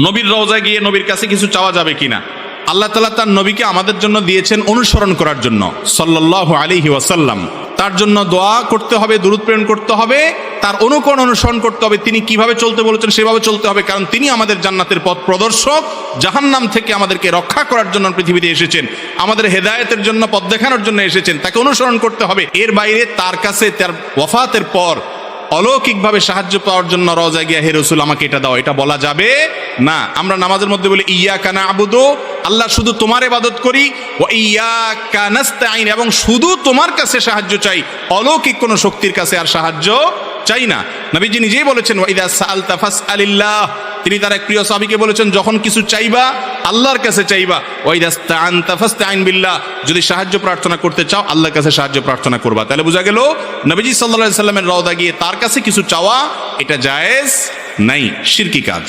নবীর রওজায় গিয়ে নবীর কাছে কিছু চাওয়া যাবে কিনা? আল্লাহ তাআলা তার নবীকে আমাদের জন্য দিয়েছেন অনুসরণ করার জন্য, সাল্লাল্লাহু আলাইহি ওয়াসাল্লাম। তার জন্য দোয়া করতে হবে, দুরূদ প্রেরণ করতে হবে, তার অনুকরণ অনুসরণ করতে হবে। তিনি কিভাবে চলতে বলেছেন সেভাবে চলতে হবে, কারণ তিনি আমাদের জান্নাতের পথ প্রদর্শক। জাহান্নাম থেকে আমাদেরকে রক্ষা করার জন্য পৃথিবীতে এসেছেন, আমাদের হেদায়েতের জন্য, পথ দেখানোর জন্য এসেছেন। তাকে অনুসরণ করতে হবে। এর বাইরে তার কাছে তার ওয়াফাতের পর অলৌকিকভাবে সাহায্য পাওয়ার জন্য রওজায় গিয়া হে রাসূল আমাকে এটা দাও, এটা বলা যাবে না। আমরা নামাজের মধ্যে বলি ইয়াকা না'বুদু, আল্লাহ শুধু তোমার ইবাদত করি, ওয়া ইয়াকা নাস্তাঈন, এবং শুধু তোমার কাছে সাহায্য চাই, অলৌকিক কোনো শক্তির কাছে আর সাহায্য চাই না। নবীজি নিজেই বলেছেন ওয়া ইযা সাআলতা ফাসআলিল্লাহ, তিনি তার এক প্রিয় সাহাবীকে বলেছেন যখন কিছু চাইবা আল্লাহর কাছে চাইবা, ওয়া ইযা ইসতাআনতা ফাসতাঈন বিল্লাহ, যদি সাহায্য প্রার্থনা করতে চাও আল্লাহর কাছে সাহায্য প্রার্থনা করবা। তাহলে বোঝা গেল নবীজি সাল্লাল্লাহু আলাইহি সাল্লামের রওজা গিয়ে তার কাছে কিছু চাওয়া এটা জায়েজ নাই, শিরকি কাজ।